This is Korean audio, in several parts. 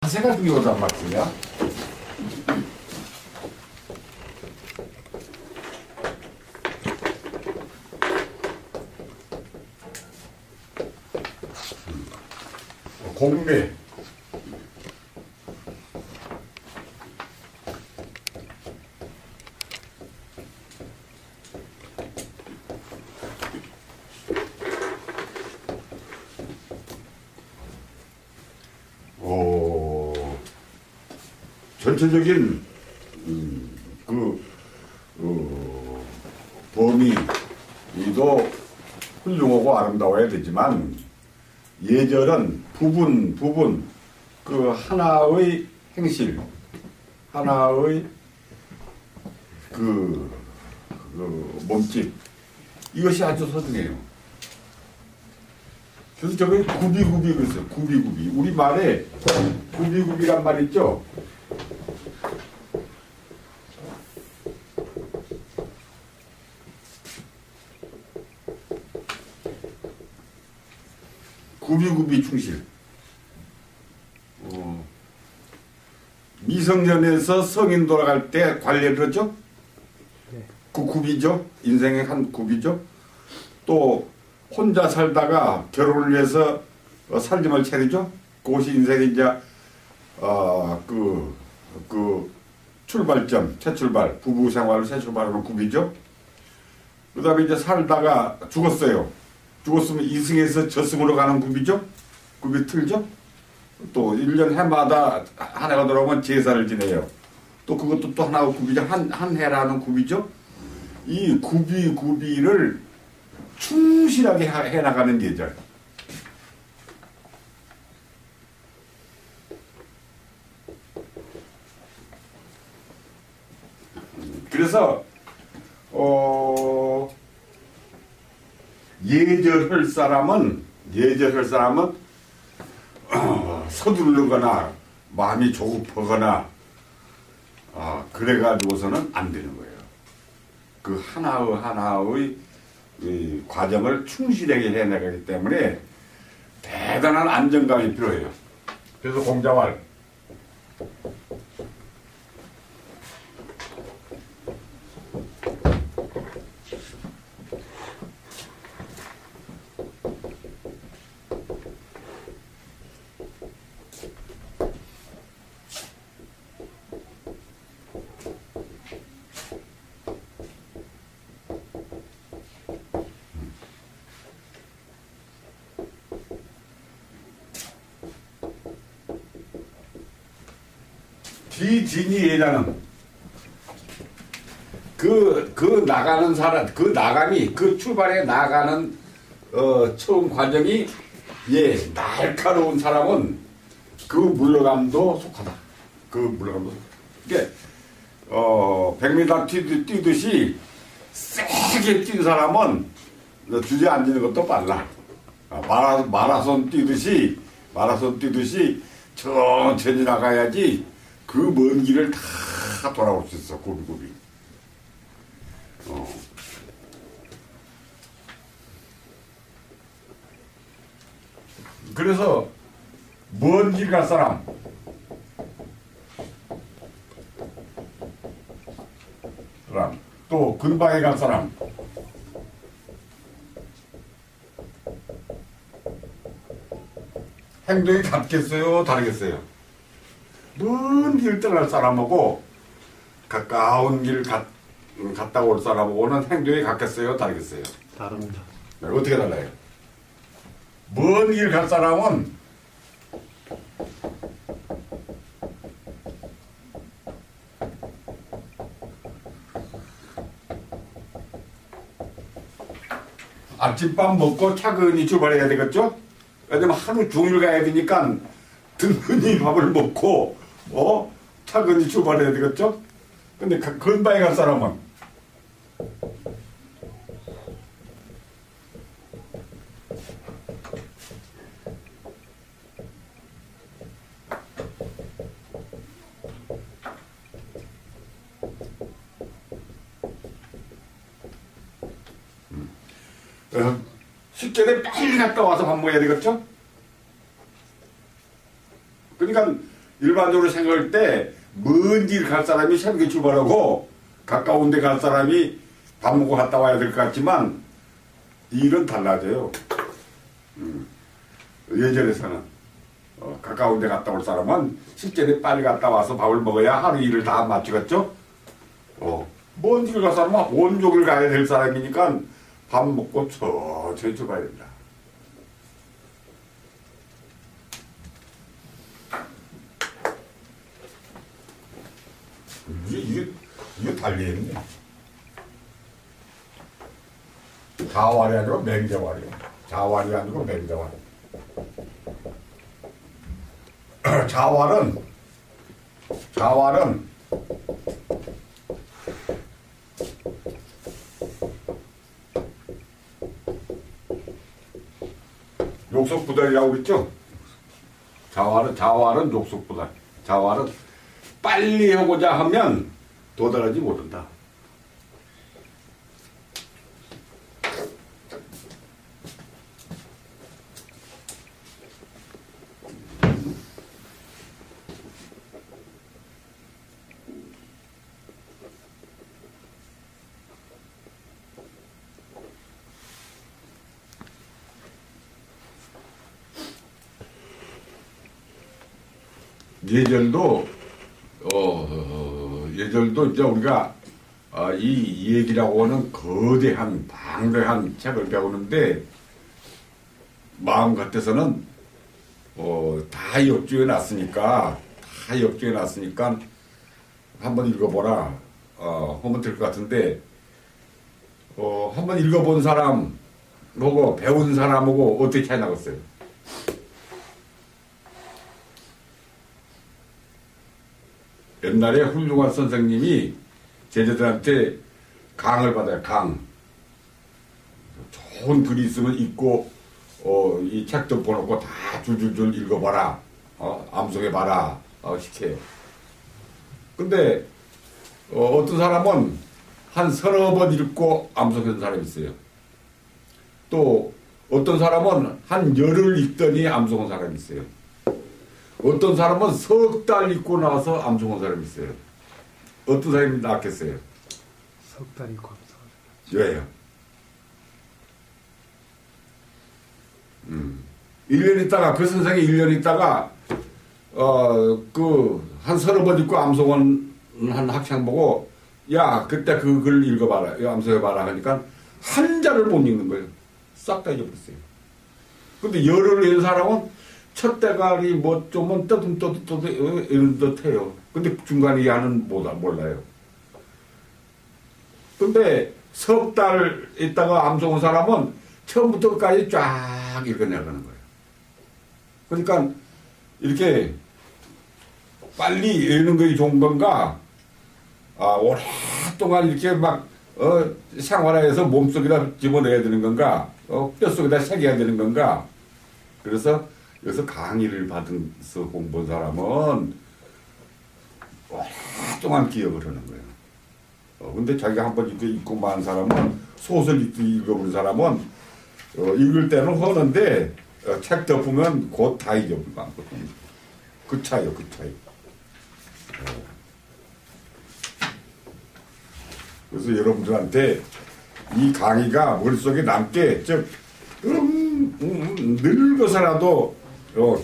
자세가 중요하단 말이야. 공매. 전체적인 범위도 훌륭하고 아름다워야 되지만 예절은 부분 그 하나의 행실, 하나의 그 몸짓, 이것이 아주 소중해요. 그래서 저게 구비구비 그랬어요. 구비구비. 우리 말에 구비구비란 말 있죠. 구비구비 충실. 미성년에서 성인 돌아갈 때 관례를 하죠. 그 구비죠. 인생의 한 구비죠. 또 혼자 살다가 결혼을 위해서 살림을 차리죠. 그것이 인생의 이제 출발점, 새 출발, 부부 생활을 새 출발하는 구비죠. 그 다음에 이제 살다가 죽었어요. 죽었으면 이승에서 저승으로 가는 구비죠. 구비 틀죠. 또 1년 해마다 한 해가 돌아오면 제사를 지내요. 또 그것도 또 하나의 구비죠. 한 해라는 구비죠. 이 구비를 충실하게 해나가는 예절. 그래서 예절할 사람은 서두르거나 마음이 조급하거나 그래가지고서는 안 되는 거예요. 그 하나의 이 과정을 충실하게 해나가기 때문에 대단한 안정감이 필요해요. 그래서 공자말 비진이 예자는 그 나가는 사람, 그 나감이, 그 출발해 나가는 처음 과정이 날카로운 사람은 그 물러감도 속하다. 그 물러감도. 이게 100m 뛰듯이 세게 뛴 사람은 주저앉는 것도 빨라. 마라손 뛰듯이 천천히 나가야지 그 먼 길을 다 돌아올 수 있어. 구비구비. 그래서 먼 길 갈 사람, 또 근방에 갈 사람, 행동이 같겠어요, 다르겠어요? 먼 길 떠날 사람하고 가까운 길 갔다 올 사람하고는 행동이 같겠어요, 다르겠어요? 다릅니다. 네, 어떻게 달라요? 먼 길 갈 사람은 아침밥 먹고 차근히 출발해야 되겠죠? 왜냐면 하루 종일 가야 되니까 든든히 밥을 먹고 차근히 출발해야 되겠죠? 근데 근방에 갈 사람은 식전에 빨리 갔다 와서 밥 먹어야 되겠죠? 그러니까 일반적으로 생각할 때 먼 길 갈 사람이 새벽에 출발하고 가까운 데 갈 사람이 밥 먹고 갔다 와야 될 것 같지만 일은 달라져요. 예전에서는 가까운 데 갔다 올 사람은 실제로 빨리 갔다 와서 밥을 먹어야 하루 일을 다 마치겠죠. 먼 길 갈 사람은 온종일 가야 될 사람이니까 밥 먹고 천천히 출발해야 된다. 이게 달리했네. 자활이 아니고 맹자활이요. 자활이 아니고 맹자활. 자활은 욕석부달이라고 그랬죠? 자활은 욕석부달. 자활은 빨리 하고자 하면 도달하지 못한다. 예절도 이제 우리가 이 얘기라고 하는 거대한 방대한 책을 배우는데 마음 같아서는 다 역주해 놨으니까 한번 읽어보라 하면 될 것 같은데 한번 읽어본 사람하고 배운 사람하고 어떻게 차이 나겠어요? 옛날에 훌륭한 선생님이 제자들한테 강을 받아요. 강. 좋은 글이 있으면 읽고 이 책도 보놓고 다 줄줄줄 읽어봐라. 암송해봐라. 시켜요. 근데 어떤 사람은 한 서너 번 읽고 암송하는 사람이 있어요. 또 어떤 사람은 한 열흘 읽더니 암송한 사람이 있어요. 어떤 사람은 석 달 읽고 나서 암송한 사람이 있어요. 어떤 사람이 낫겠어요? 석 달 읽고 암송한 사람. 왜요? 1년 있다가 그 선생이 1년 있다가 한 서너 번 읽고 암송한 학생 보고 야 그때 그 글 읽어봐라 암송해봐라 하니까 한 자를 못 읽는 거예요. 싹 다 잊어버렸어요. 근데 열흘 읽은 사람은 첫 대가리 뭐 좀은 떠듬떠듬 이런 듯 해요. 근데 중간에 이하는 몰라요. 근데 석 달 있다가 암송한 사람은 처음부터 끝까지 쫙 읽어내가는 거예요. 그러니까 이렇게 빨리 읽는 것이 좋은 건가? 오랫동안 이렇게 막 생활화해서 몸속에다 집어넣어야 되는 건가? 뼛속에다 새겨야 되는 건가? 그래서 여기서 강의를 받으면서 공부한 사람은 오랫동안 기억을 하는 거예요. 근데 자기가 한번 이렇게 읽고 만 사람은 소설 읽어본 사람은 읽을 때는 하는데 책 덮으면 곧 다 잊어버리고 아무것도 그 차이요, 그 차이. 그래서 여러분들한테 이 강의가 머릿속에 남게 즉 늙어서라도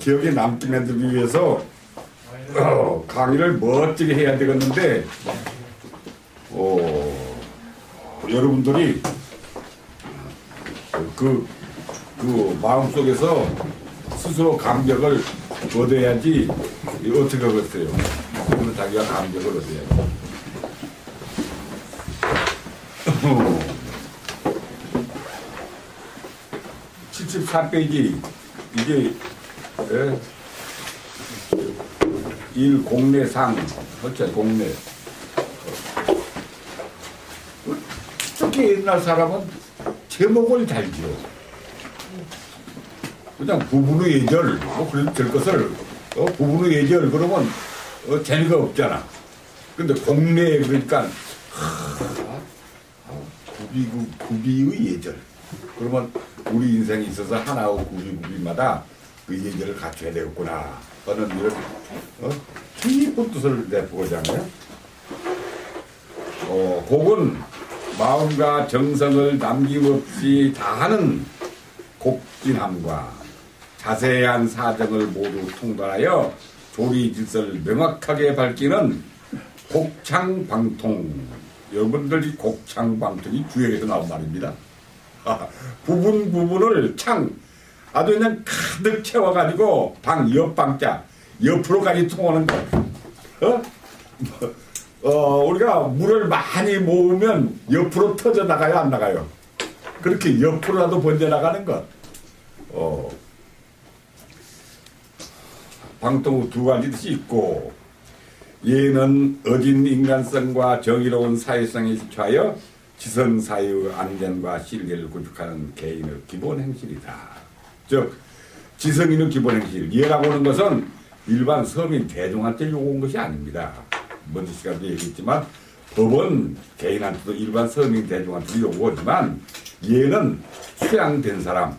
기억에 남게 만들기 위해서 강의를 멋지게 해야 되겠는데 여러분들이 그 마음속에서 스스로 감격을 얻어야지 어떻게 하겠어요? 그러면 자기가 감격을 얻어야지. 74페이지 이게 일 공례상 어째 공례 특히 옛날 사람은 제목을 잘 지어 그냥 부부의 예절 뭐 그래도 될 것을 부부의 예절 그러면 재미가 없잖아. 근데 공례 그러니까 구비의 예절 그러면 우리 인생에 있어서 하나하고 구비마다 그 얘기를 갖춰야 되겠구나 하는 이런 깊은 뜻을 내보자면 곡은 마음과 정성을 남김없이 다하는 곡진함과 자세한 사정을 모두 통달하여 조리 질서를 명확하게 밝히는 곡창방통. 여러분들이 곡창방통이 주역에서 나온 말입니다. 부분을 아주 그냥 가득 채워가지고 옆방자 옆으로까지 통하는 거. 우리가 물을 많이 모으면 옆으로 터져 나가요, 안 나가요? 그렇게 옆으로라도 번져 나가는 것. 방통 두 가지 뜻이 있고, 예는 어진 인간성과 정의로운 사회성에 기초하여 지성사회의 안전과 신뢰를 구축하는 개인의 기본 행실이다. 즉, 지성 있는 기본 행실. 예라고 하는 것은 일반 서민 대중한테 요구한 것이 아닙니다. 먼저 시간도 얘기했지만 법은 개인한테도 일반 서민 대중한테도 요구하지만 예는 수양된 사람,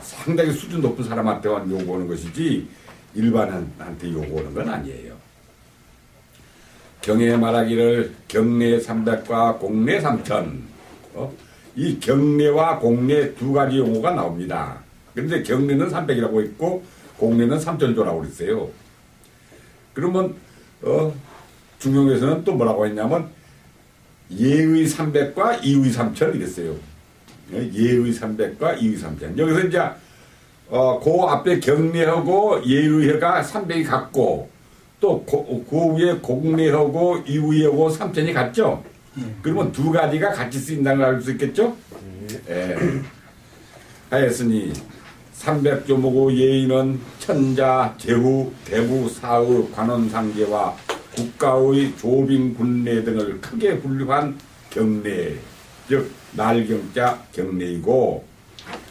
상당히 수준 높은 사람한테만 요구하는 것이지 일반한테 요구하는 건 아니에요. 경에 말하기를 경내 300과 공내 3000. 이 경내와 공내 두 가지 용어가 나옵니다. 그런데 경내는 300이라고 있고 공내는 3000조라고 그랬어요. 그러면 중용에서는 또 뭐라고 했냐면 예의 300과 이의 3000 이랬어요. 예의 300과 이의 3000. 여기서 이제 그 앞에 경내하고 예의가 300이 같고 또 그 위에 공내하고 이의하고 3000이 같죠. 그러면 두 가지가 같이 쓰인다는 걸 알 수 있겠죠. 하였으니 300조목의 예의는 천자, 제후, 대부, 사의, 관원상제와 국가의 조빈, 군내 등을 크게 분류한 경내, 즉 날경자 경내이고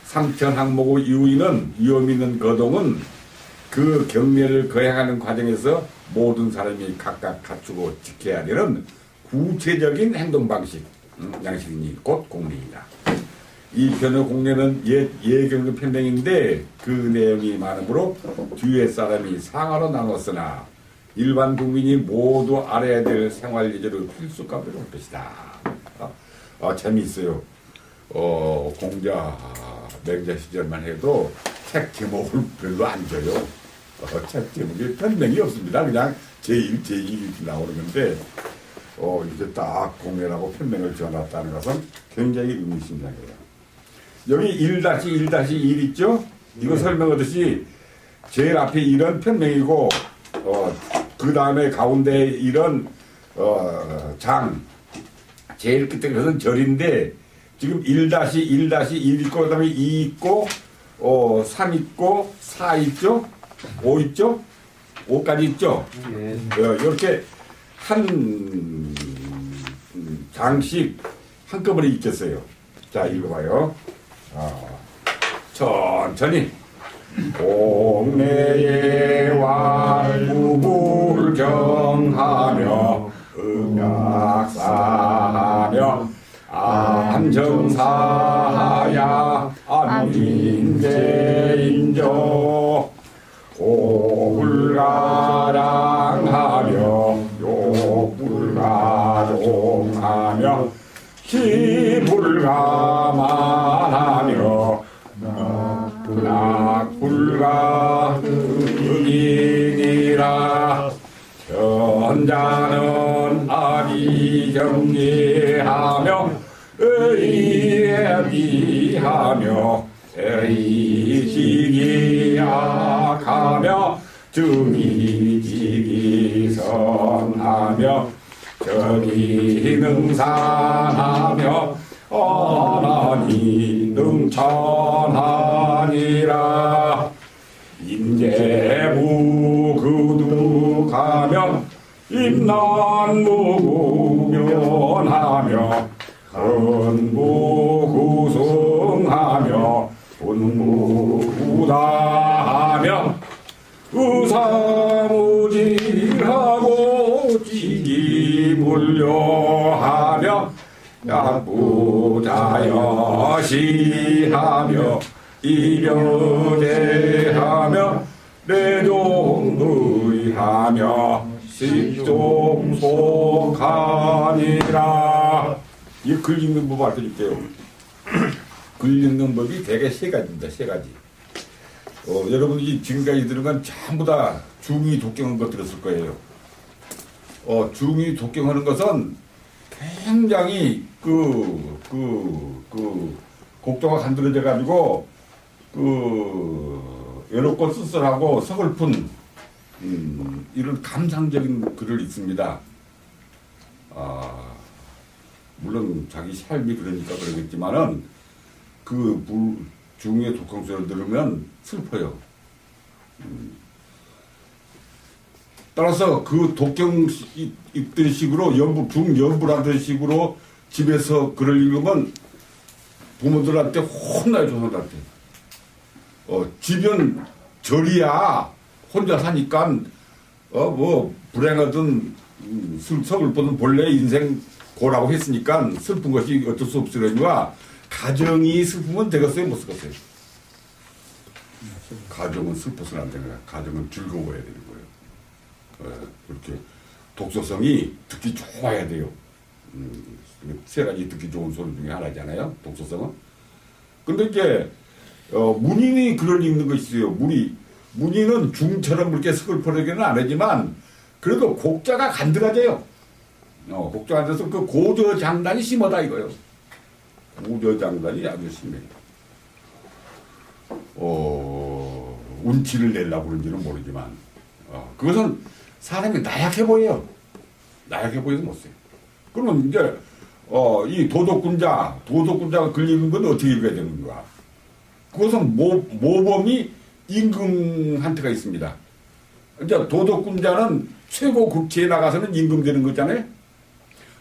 3000항목의 이의는 위험 있는 거동은 그 경내를 거행하는 과정에서 모든 사람이 각각 갖추고 지켜야 되는 구체적인 행동 방식, 양식이니 곧 공례이다. 이 편의 공례는 예경의 편명인데 그 내용이 많으므로 뒤에 사람이 상하로 나눴으나 일반 국민이 모두 알아야 될 생활 예절의 필수값을 할 것이다. 재미있어요. 공자, 맹자 시절만 해도 책 제목을 별로 안 줘요. 책 제목에 편명이 없습니다. 그냥 제1, 제2 이렇게 나오는 건데 이제 딱 공례라고 편명을 지어놨다는 것은 굉장히 의미심장해요. 여기 1-1-1 있죠? 이거 설명하듯이 제일 앞에 1은 편명이고 그 다음에 가운데 1은 장, 제일 끝에 것은 절인데 지금 1-1-1 있고 그 다음에 2 있고 3 있고 4 있죠? 5 있죠? 5까지 있죠? 이렇게 한 장씩 한꺼번에 읽겠어요. 자, 읽어봐요. 천천히. 공내에 완구불 경하며 음약사하며 안정사야 안민대인조 고불가랑하며 요불가종하며 시불가만하며 낙불가 흑인이라 현자는 아비정리하며 의애비하며 의식이약하며 증이지기선하며 정의능산하며 언하니 능천하니라 인재무그득하며 임난무구면하며 헌무구승하며 분무구다하며 의사무지하고 지기불려하며 약부자여시하며 이려대하며 내종의하며 식종속하니라. 이 글 읽는 법 알려줄게요. 글 읽는 법이 대개 세 가지입니다. 세 가지. 여러분이 지금까지 들은 건 전부 다 중의 독경한 거 들었을 거예요. 중의 독경하는 것은 굉장히 곡조가 간드러져 가지고 외롭고 쓸쓸하고 서글픈 이런 감상적인 글을 읽습니다. 물론 자기 삶이 그러니까 그러겠지만은 중의 독경소를 들으면 슬퍼요. 따라서 그 독경 읽던 식으로 중연부라던 식으로 집에서 글을 읽으면 부모들한테 혼나요, 조상들한테. 집은 절이야. 혼자 사니까, 불행하든, 서글프든 본래 인생 고라고 했으니까 슬픈 것이 어쩔 수 없으려니와 가정이 슬프면 되겠어요, 못 쓰겠어요? 가정은 슬퍼서는 안 되는 거야. 가정은 즐거워야 되는 거예요. 그렇게 독서성이 듣기 좋아야 돼요. 세 가지 듣기 좋은 소리 중에 하나잖아요. 독서성은. 근데 이제 문인이 글을 읽는 것이 있어요. 문인은 중처럼 그렇게 서글퍼하게는 안 하지만 그래도 곡자가 간드러져요. 곡자가 간드러져서 그 고저장단이 심하다 이거예요. 고저장단이 아주 심해요. 운치를 내려고 그런지는 모르지만 그것은 사람이 나약해 보여요. 나약해 보여서 못 써요. 그러면 이제 이 도덕군자가 글 읽는 건 어떻게 읽어야 되는가? 그것은 모범이 임금한테가 있습니다. 이제 도덕군자는 최고 극치에 나가서는 임금되는 거잖아요.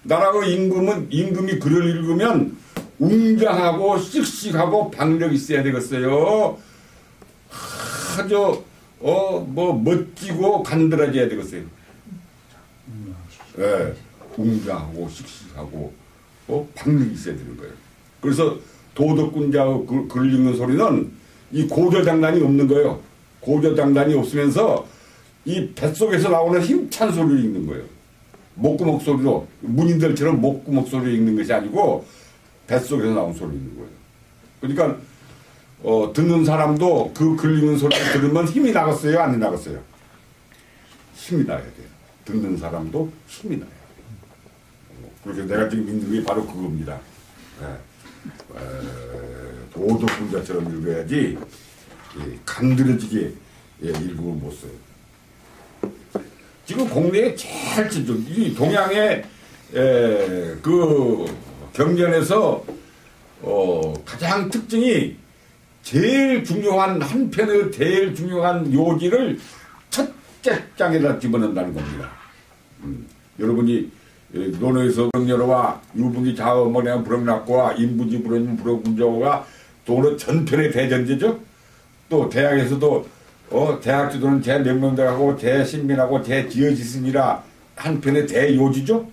나라의 임금이 글을 읽으면 웅장하고 씩씩하고 박력이 있어야 되겠어요. 아주 멋지고 간드러져야 되겠어요. 예, 웅장하고 씩씩하고 박력이 있어야 되는 거예요. 그래서 도덕군자의 글 읽는 소리는 이 고저장단이 없는 거예요. 고저장단이 없으면서 이 뱃속에서 나오는 힘찬 소리를 읽는 거예요. 목구멍 소리로, 문인들처럼 목구멍 소리를 읽는 것이 아니고 뱃속에서 나온 소리를 읽는 거예요. 그러니까 듣는 사람도 그 글 읽는 소리를 들으면 힘이 나갔어요? 안 나갔어요? 힘이 나야 돼요. 듣는 사람도 힘이 나야 돼요. 그렇게 내가 지금 읽는 게 바로 그겁니다. 도덕군자처럼 읽어야지 간드러지게 읽으면 못 써요. 지금 국내에 제일 이 동양의 그 경전에서 가장 특징이 제일 중요한 한 편의 제일 중요한 요지를 첫째 장에다 집어넣는다는 겁니다. 여러분이 논어에서 정렬어와 유분기 자어머니한 불억낙고와 인부지 불어는 불억군자어가 논어 전편의 대전제죠. 또 대학에서도 대학지도는 대명명대하고 대신민하고 대지어지승이라 한편의 대요지죠.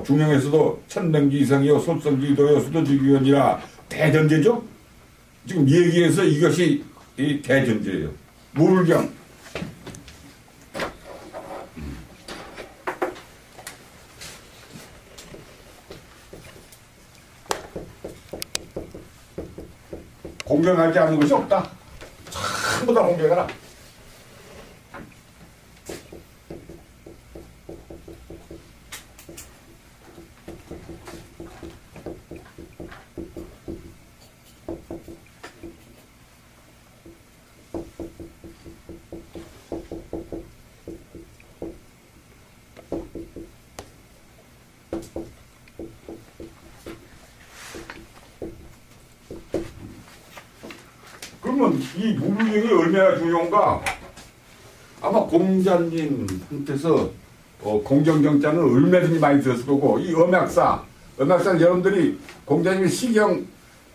중용에서도 천명지이성이요 솔성지도요 수도지기원이라 대전제죠. 지금 얘기해서 이것이 이 대전제예요. 물경. 공경하지 않는 것이 없다. 전부 다 공경하라. 그러면 이 무불경이 얼마나 중요한가? 아마 공자님한테서 공경정자는 얼마든지 많이 들었을 거고, 이 음약사는 여러분들이 공자님이 시경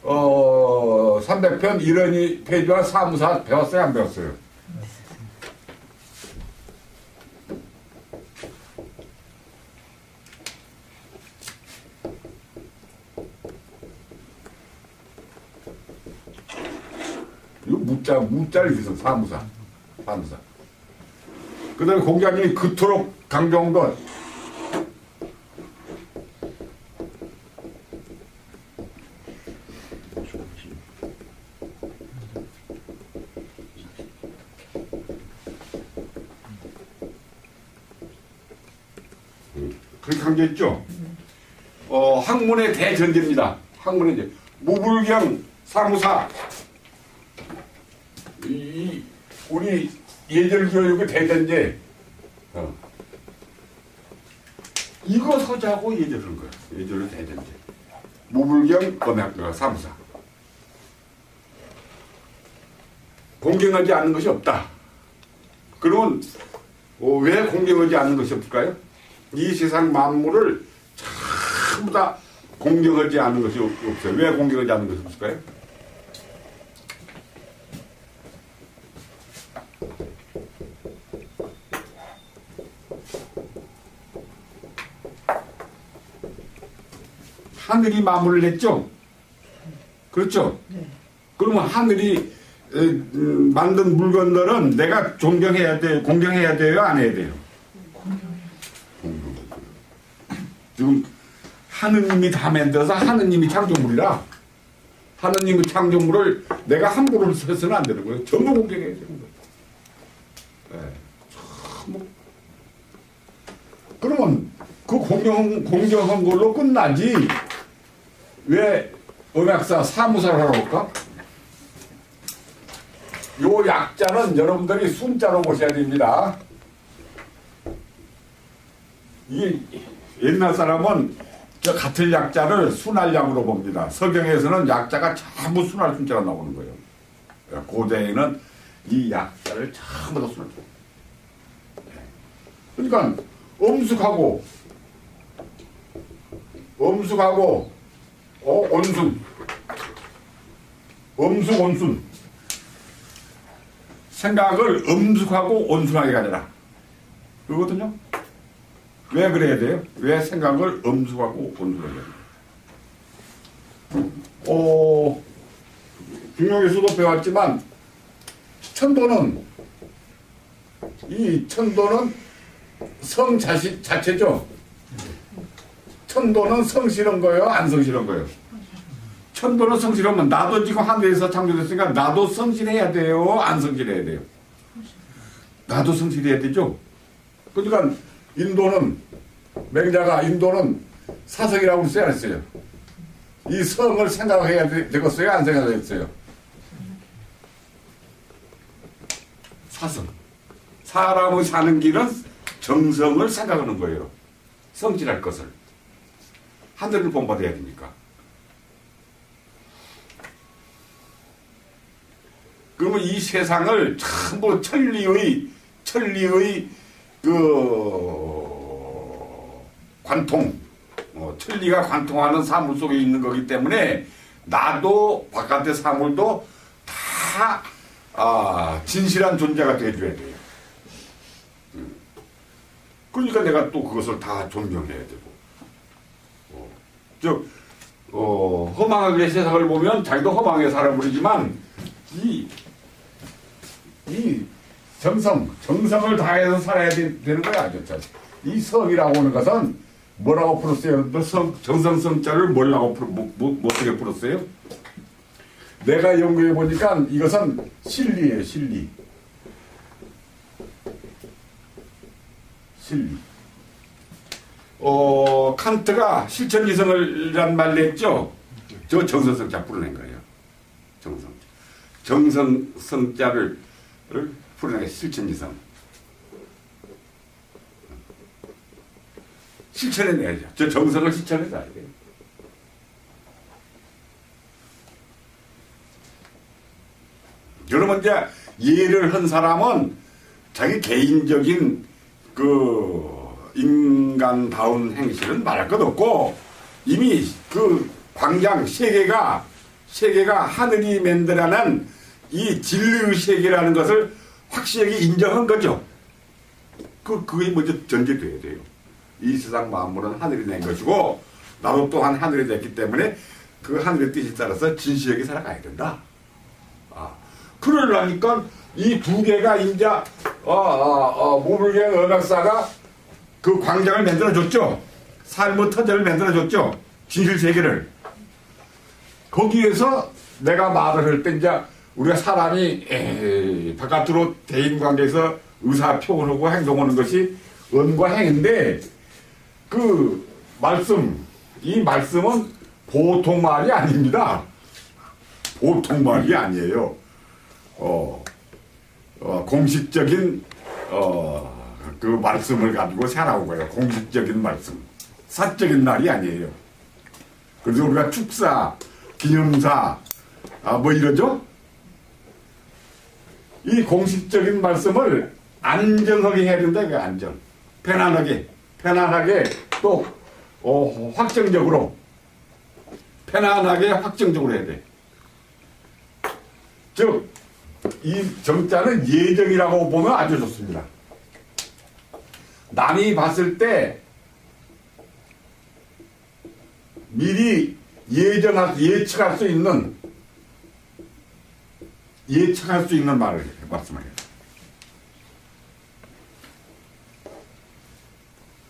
300편 이런이 페이지와 사무사 배웠어요? 안 배웠어요? 무자를 기서 사무사. 그 다음에 공자님이 그토록 강조한 것. 그렇게 강조했죠? 학문의 대전제입니다. 학문의 대. 무불경 사무사. 우리 예절 교육의 대전제. 이거 서자고 예절한 거야. 예절의 대전제. 무불경 사무사. 공경하지 않는 것이 없다. 그러면 왜 공경하지 않는 것이 없을까요? 이 세상 만물을 전부 다 공경하지 않는 것이 없어요. 왜 공경하지 않는 것이 없을까요? 하늘이 만물을 냈죠? 그렇죠? 네. 그러면 하늘이 만든 물건들은 내가 존경해야 돼, 공경해야 돼요, 안 해야 돼요? 지금 하느님이 다 만들어서 하느님이 창조물이라 하느님의 창조물을 내가 함부로 해서는 안 되는 거예요. 전부 공경해야 되는 거예요. 네. 그러면 그 공경한 걸로 끝나지 왜 음악사 사무사를 하러 올까? 요 약자는 여러분들이 순자로 보셔야 됩니다. 이 옛날 사람은 저 같은 약자를 순할약으로 봅니다. 서경에서는 약자가 전부 순할 순자가 나오는 거예요. 고대에는 이 약자를 전부 다 순할 순자. 그러니까 엄숙하고 온순, 엄숙 온순. 생각을 엄숙하고 온순하게 가져라. 그거거든요. 왜 그래야 돼요? 왜 생각을 엄숙하고 온순하게 가져라. 중용에서도 배웠지만 천도는 성 자체죠. 천도는 성실한 거예요? 안 성실한 거예요? 천도는 성실하면 나도 지금 하늘에서 창조됐으니까 나도 성실해야 돼요? 안 성실해야 돼요? 나도 성실해야 되죠? 그러니까 인도는 사성이라고 써야 했어요. 이 성을 생각해야 되겠어요? 안 생각하겠어요? 사성. 사람의 사는 길은 정성을 생각하는 거예요. 성질할 것을. 하늘을 본받아야 되니까. 그러면 이 세상을 전부 천리의 관통, 천리가 관통하는 사물 속에 있는 거기 때문에 나도 바깥의 사물도 다 진실한 존재가 돼줘야 돼요. 그러니까 내가 또 그것을 다 존경해야 되고. 허망하게 세상을 보면 자기도 허망하게 살아버리지만 이 정성을 다해서 살아야 되는 거야. 이 성이라고 하는 것은 뭐라고 풀었어요? 여러분들 정성성자를 어떻게 풀었어요? 내가 연구해 보니까 이것은 실리예요. 실리. 칸트가 실천이성을란 말을 했죠. 저 정성성자 풀어낸 거예요. 정성성자를 풀어낸 게 실천이성. 실천해내야죠. 저 정성을 실천해놔야 돼요. 그러면 이제 예를 한 사람은 자기 개인적인 인간다운 행실은 말할 것 없고 이미 광장 세계가 하늘이 만들어낸 이 진리의 세계라는 것을 확실하게 인정한 거죠. 그게 먼저 전제돼야 돼요. 이 세상 만물은 하늘이 낸 것이고 나도 또한 하늘이 됐기 때문에 그 하늘의 뜻에 따라서 진실하게 살아가야 된다. 그러려니까 이 두 개가 이제 모블경 음악사가 그 광장을 만들어줬죠. 삶의 터전을 만들어줬죠. 진실 세계를. 거기에서 내가 말을 할 때 이제 우리가 사람이 바깥으로 대인관계에서 의사 표현하고 행동하는 것이 언과 행인데 그 말씀, 이 말씀은 보통 말이 아닙니다. 보통 말이 아니에요. 공식적인 그 말씀을 가지고 살아온 거예요. 공식적인 말씀. 사적인 말이 아니에요. 그래서 우리가 축사, 기념사, 뭐 이러죠? 이 공식적인 말씀을 안전하게 해야 된다, 그 안전. 편안하게 또, 확정적으로. 편안하게 확정적으로 해야 돼. 즉, 이 정자는 예정이라고 보면 아주 좋습니다. 남이 봤을 때 미리 예측할 수 있는 말을 말씀하세요.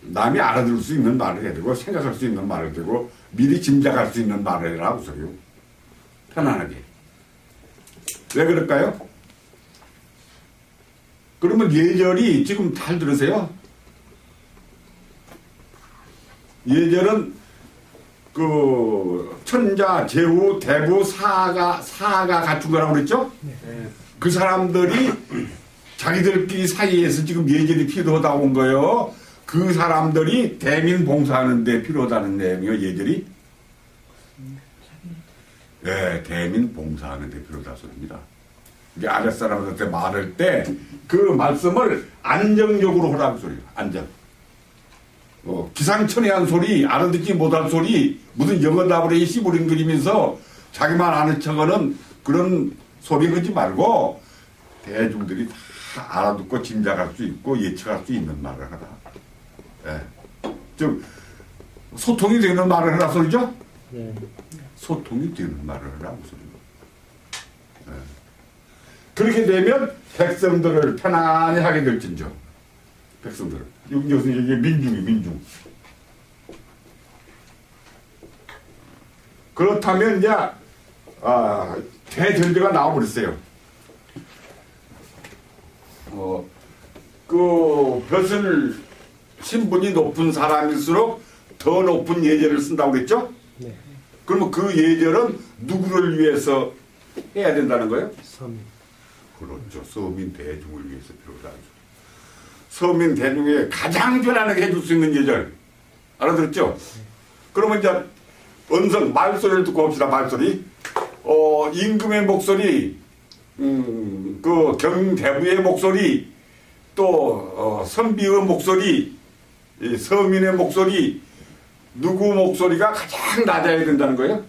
남이 알아들을 수 있는 말을 해야 되고 생각할 수 있는 말을 되고 미리 짐작할 수 있는 말을 해라고 소리요. 편안하게. 왜 그럴까요? 그러면 예절이 지금 잘 들으세요. 예절은 그 천자, 제후, 대부, 사가 갖춘 거라고 그랬죠? 네. 그 사람들이 자기들끼리 사이에서 지금 예절이 필요하다고 온 거예요. 그 사람들이 대민 봉사하는 데 필요하다는 내용이요, 예절이. 네, 대민 봉사하는 데 필요하다 소리입니다. 이게 아랫사람들한테 말할 때 그 말씀을 안정적으로 하라고 소리예요. 안정. 기상천외한 소리, 알아듣지 못할 소리, 무슨 영어 답으로 씨부림 그리면서 자기만 아는 척하는 그런 소리 하지 말고 대중들이 다 알아듣고 짐작할 수 있고 예측할 수 있는 말을 하라. 예. 즉 소통이 되는 말을 하라 소리죠? 네. 소통이 되는 말을 하라고 소리죠. 예. 그렇게 되면 백성들을 편안히 하게 될진저. 백성들을. 여기서 이게 민중. 그렇다면 이제 대전제가 나와버렸어요. 그 벼슬 신분이 높은 사람일수록 더 높은 예절을 쓴다고 그랬죠? 네. 그러면 그 예절은 누구를 위해서 해야 된다는 거예요? 서민. 그렇죠. 서민 대중을 위해서 필요하다. 서민 대중에 가장 편안하게 해줄 수 있는 예절. 알아들었죠? 그러면 이제 언성, 말소리를 듣고 봅시다. 말소리. 임금의 목소리, 그 경대부의 목소리, 또 선비의 목소리, 서민의 목소리, 누구 목소리가 가장 낮아야 된다는 거예요?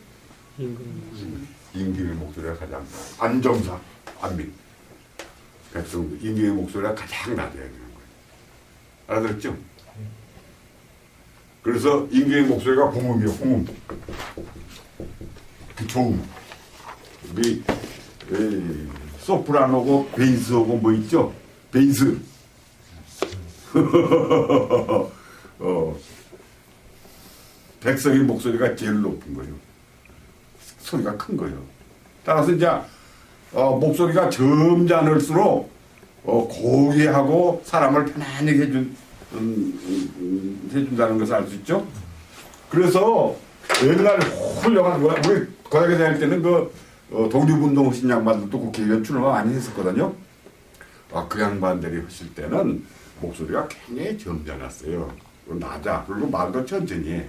임금의 목소리가 가장 안정사, 안민. 백성들, 임금의 목소리가 가장 낮아야 되는 거예요. 알아들었죠? 그래서 임금의 목소리가 홍음이요, 홍음. 그 좋음. 우리 소프라노고 베이스하고 뭐 있죠? 베이스. 백성의 목소리가 제일 높은 거예요. 소리가 큰 거예요. 따라서 이제 목소리가 점잖을수록 고귀하고 사람을 편안하게 해준다는 것을 알 수 있죠. 그래서 옛날 훌륭한 거야. 우리 고등학교 다닐 때는 그 독립운동 하신 양반들도 국회의원 출마 많이 했었거든요. 그 양반들이 하실 때는 목소리가 굉장히 점잖았어요. 낮아. 그리고 말도 천천히 해.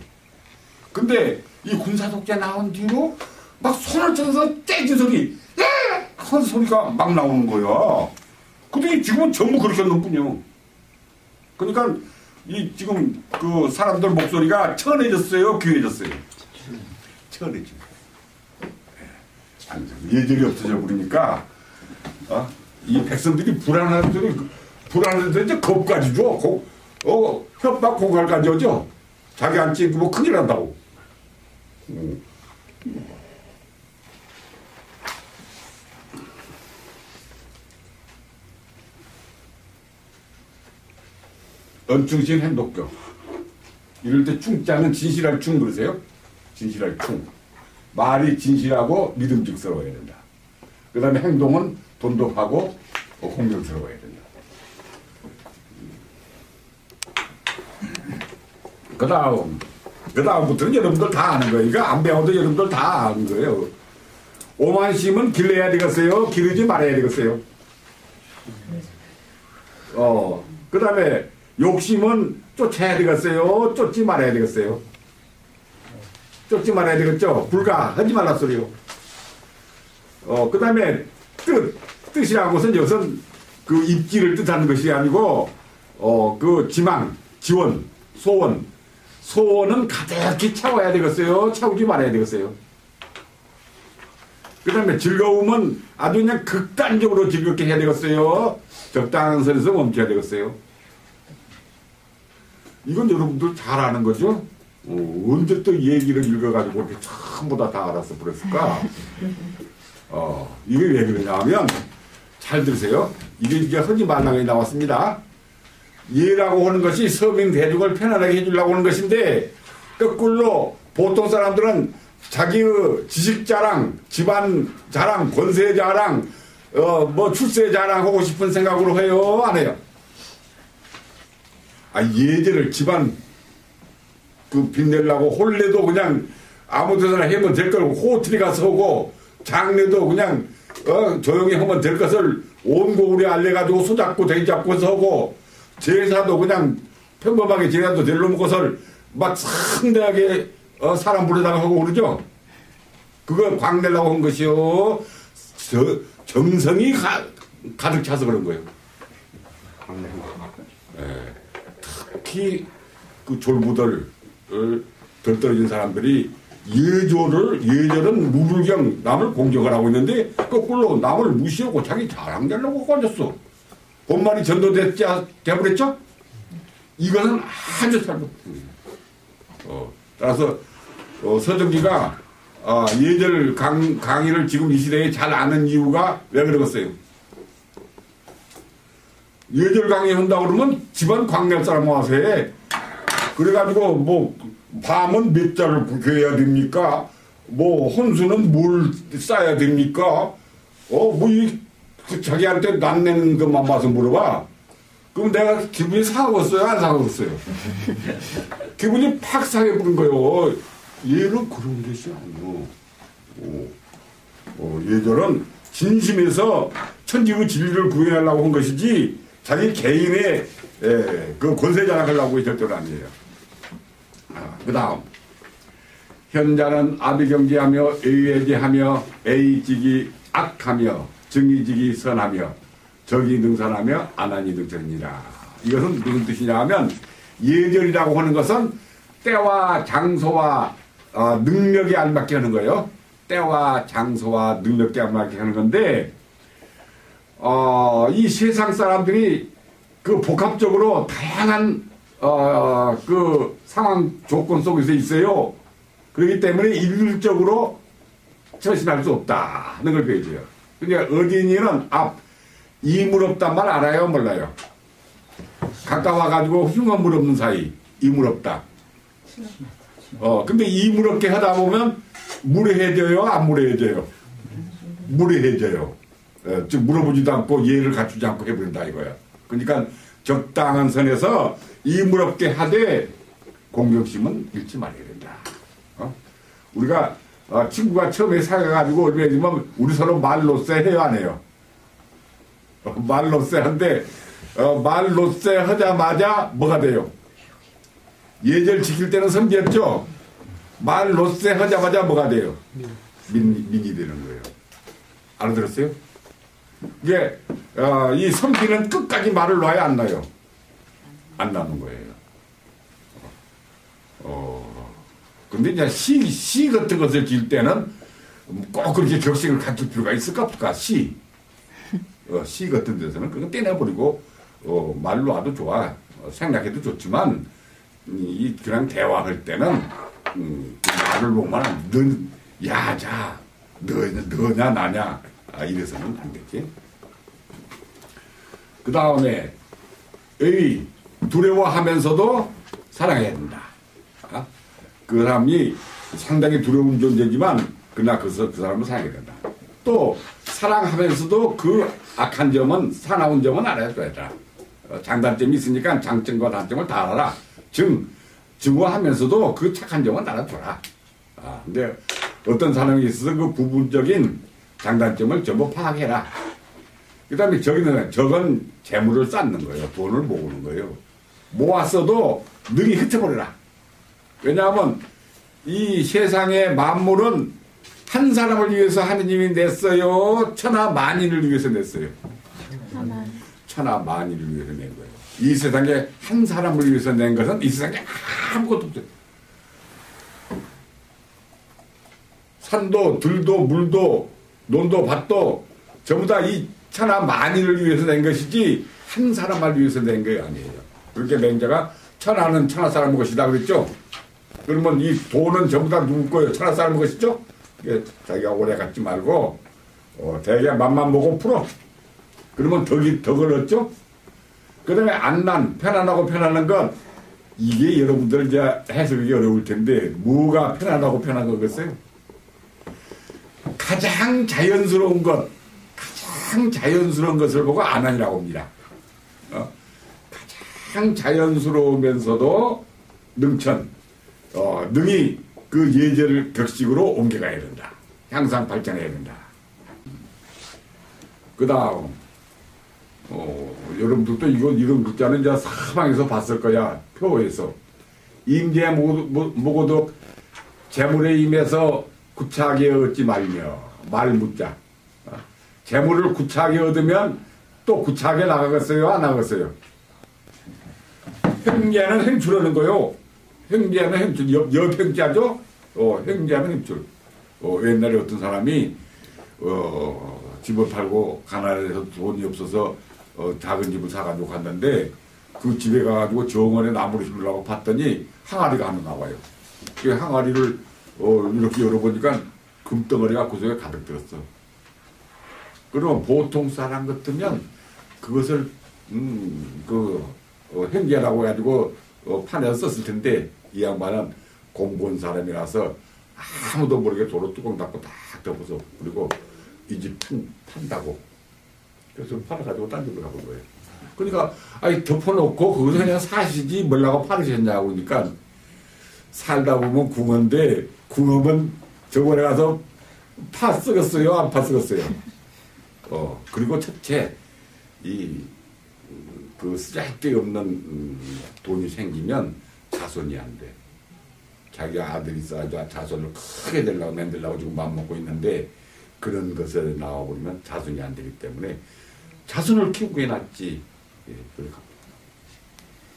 근데 이 군사독재 나온 뒤로 막 손을 쳐서 떼지 소리, 큰 소리가 막 나오는 거야. 근데 지금은 전부 그렇게 하는 뿐이요. 그러니까 이 지금 그 사람들 목소리가 천해졌어요, 귀해졌어요. 천해지고. 예절이 없어져 버리니까 이 백성들이 불안한데 이제 겁까지 줘. 협박 고갈까지 오죠. 자기 안 찍고 큰일 난다고. 건충신 행독교. 이럴 때 충자는 진실할 충 그러세요? 진실할 충. 말이 진실하고 믿음직스러워야 된다. 그 다음에 행동은 돈독하고 공명스러워야 된다. 그 다음부터는 여러분들 다 아는 거예요. 이거 안 배워도 여러분들 다 아는 거예요. 오만심은 길러야 되겠어요? 기르지 말아야 되겠어요? 그 다음에 욕심은 쫓아야 되겠어요? 쫓지 말아야 되겠어요? 쫓지 말아야 되겠죠? 불가하지 말라 소리요. 그 다음에 뜻이라는 것은 여기서는 그 입지를 뜻하는 것이 아니고, 그 지망, 지원, 소원은 가득히 채워야 되겠어요? 채우지 말아야 되겠어요? 그 다음에 즐거움은 아주 그냥 극단적으로 즐겁게 해야 되겠어요? 적당한 선에서 멈춰야 되겠어요? 이건 여러분들 잘 아는 거죠? 언제 또 얘기를 읽어가지고 이렇게 전부 다 알아서 그랬을까? 이게 왜 그러냐 하면, 잘 들으세요. 이게 흔히 말랑에 나왔습니다. 예라고 하는 것이 서민 대중을 편안하게 해주려고 하는 것인데, 거꾸로 보통 사람들은 자기의 지식 자랑, 집안 자랑, 권세 자랑, 출세 자랑하고 싶은 생각으로 해요? 안 해요? 예제를 집안 빛내려고 홀례도 그냥 아무 데서나 하면 될 걸 호텔에 가서 하고, 장례도 그냥 조용히 하면 될 것을 온 고울에 알려가지고 손잡고 대기 잡고 해서 하고, 제사도 그냥 평범하게 제사도 될 놈 것을 막 상대하게 사람 부르다가 하고 그러죠. 그거 광내려고 한 것이요. 정성이 가득 차서 그런 거예요. 특히 그 졸부들 덜 떨어진 사람들이 예절은 무불경 남을 공격을 하고 있는데 거꾸로 남을 무시하고 자기 자랑 되려고 꺼졌어. 본말이 전도돼버렸죠? 이것은 아주 잘못. 따라서 서정기가 예절 강의를 지금 이 시대에 잘 아는 이유가 왜 그러겠어요? 예절 강의 한다고 그러면 집안 광낼 사람 와서 해. 그래가지고 밤은 몇 자를 구겨야 됩니까? 혼수는 뭘 쌓아야 됩니까? 자기한테 낯내는 것만 봐서 물어봐. 그럼 내가 기분이 상하겠어요? 안 상하겠어요? 기분이 팍 상해 부른 거예요. 얘는 그런 것이 아니고, 예절은 진심에서 천지의 진리를 구현하려고 한 것이지, 자기 개인의 그 권세 자랑하려고 절대로 아니에요. 그 다음, 현자는 아비경제하며 의외제하며 애이직이 악하며 정의직이 선하며 적이 능선하며 안하니 능선이니라. 이것은 무슨 뜻이냐 하면, 예절이라고 하는 것은 때와 장소와 능력에 알맞게 하는 거예요. 때와 장소와 능력에 알맞게 하는 건데, 이 세상 사람들이 그 복합적으로 다양한 그 상황 조건 속에서 있어요. 그렇기 때문에 일률적으로 처신할 수 없다는 걸 보여줘요. 그러니까 어린이는 이물 없단 말 알아요? 몰라요? 가까워가지고 흉한 물 없는 사이, 이물 없다. 근데 이물 없게 하다 보면 무례해져요? 안 무례해져요? 무례해져요. 즉 물어보지도 않고 예의를 갖추지 않고 해버린다 이거야. 그러니까 적당한 선에서 이물 없게 하되 공경심은 잃지 말아야 된다. 우리가 친구가 처음에 사귀어가지고 얼마 전에 우리 서로 말로써 해요 안 해요? 말로써 한데 말로써 하자마자 뭐가 돼요? 예절 지킬 때는 선비였죠? 말로써 하자마자 뭐가 돼요? 민이 되는 거예요. 알아들었어요? 이게 이 선비는 끝까지 말을 놔야 안 나요? 안 나는 거예요. 근데 이제 시 같은 것을 지을 때는 꼭 그렇게 격식을 갖출 필요가 있을까 없을까? 시 같은 데서는 그거 떼내버리고 말로 와도 좋아. 생각해도 좋지만 그냥 대화할 때는 말을 보면 야자 너냐 나냐 이래서는 안 되지. 그 다음에 두려워하면서도 사랑해야 된다. 그 사람이 상당히 두려운 존재지만 그러나 그 사람을 사랑해야 된다. 또 사랑하면서도 그 악한 점은 사나운 점은 알아줘야 된다. 장단점이 있으니까 장점과 단점을 다 알아라. 증오하면서도 그 착한 점은 알아줘라. 근데 어떤 사람이 있어서 그 부분적인 장단점을 전부 파악해라. 그 다음에 저건 재물을 쌓는 거예요. 돈을 모으는 거예요. 모았어도 능히 흩어버려라. 왜냐하면 이 세상의 만물은 한 사람을 위해서 하느님이 냈어요? 천하 만인을 위해서 냈어요? 천하 만인을 위해서 낸 거예요. 이 세상에 한 사람을 위해서 낸 것은 이 세상에 아무것도 없어요. 산도 들도 물도 논도 밭도 전부 다 이 천하 만인을 위해서 낸 것이지 한 사람을 위해서 낸 게 아니에요. 그렇게 낸 자가 천하는 천하 사람의 것이다 그랬죠. 그러면 이 돈은 전부 다 누구 거예요? 천하 사람의 것이죠. 자기가 오래 갖지 말고 대개 맘만 보고 풀어. 그러면 덕을 얻죠. 그 다음에 안난 편안하고 편안한 건 이게 여러분들 이제 해석이 어려울 텐데 뭐가 편안하고 편한 거겠어요? 가장 자연스러운 것을 보고 안안이라고 합니다. 가장 자연스러우면서도 능히 그 예절을 격식으로 옮겨가야 된다. 향상 발전해야 된다. 그 다음 여러분들도 이런 글자는 이제 사방에서 봤을 거야. 표에서 임재 모고득 재물에 임해서 구차하게 얻지 말며 말묻자. 재물을 구차하게 얻으면 또 구차하게 나가겠어요? 안 나가겠어요? 행재는 행출하는 거요. 행재는 행출. 역행자죠? 행재는 행출. 옛날에 어떤 사람이 집을 팔고 가난해서 돈이 없어서 작은 집을 사가지고 갔는데 그 집에 가가지고 정원에 나무를 심으려고 봤더니 항아리가 하나 나와요. 그 항아리를 이렇게 열어보니까 금덩어리가 그 속에 가득 들었어. 그러면 보통 사람 같으면 그것을 행제라고 해가지고 판에서 썼을 텐데 이 양반은 공부한 사람이라서 아무도 모르게 도로 뚜껑 닫고 딱 덮어서 그리고 이 집 판다고 그래서 팔아가지고 딴 집을 가본 거예요. 그러니까 덮어놓고 거기서 그냥 사시지 뭐라고 팔으셨냐고 그러니까 살다 보면 궁어인데 궁어면 저번에 가서 파 썩었어요? 안 파 썩었어요? 그리고 첫째 그 쓸데없는 돈이 생기면 자손이 안 돼. 자기 아들이 있어가지고 자손을 크게 만들려고 지금 마음먹고 있는데 그런 것에 나와버리면 자손이 안 되기 때문에 자손을 키우고 해놨지.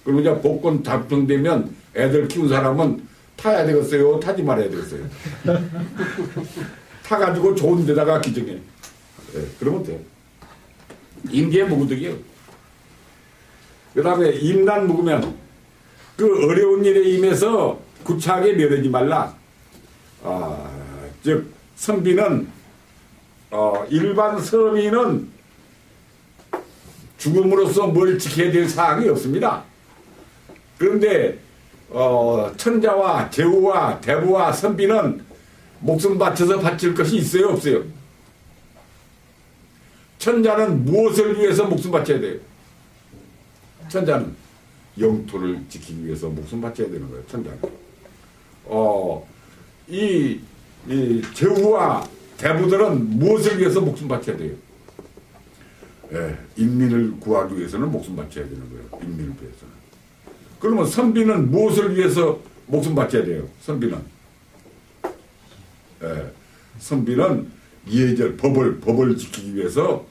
그리고 이제 복권 답정되면 애들 키운 사람은 타야 되겠어요? 타지 말아야 되겠어요? 타가지고 좋은 데다가 기증해. 그러면 돼. 임계 무구득이요. 그 다음에 임난 묵으면 그 어려운 일에 임해서 구차하게 멸하지 말라. 즉 선비는 일반 서민은 죽음으로써 뭘 지켜야 될 사항이 없습니다. 그런데 천자와 제후와 대부와 선비는 목숨 바쳐서 바칠 것이 있어요 없어요? 천자는 무엇을 위해서 목숨 바쳐야 돼요? 천자는 영토를 지키기 위해서 목숨 바쳐야 되는 거예요. 천자는. 이 제후와 대부들은 무엇을 위해서 목숨 바쳐야 돼요? 인민을 구하기 위해서는 목숨 바쳐야 되는 거예요. 인민을 위해서는. 그러면 선비는 무엇을 위해서 목숨 바쳐야 돼요? 선비는 예절, 법을 지키기 위해서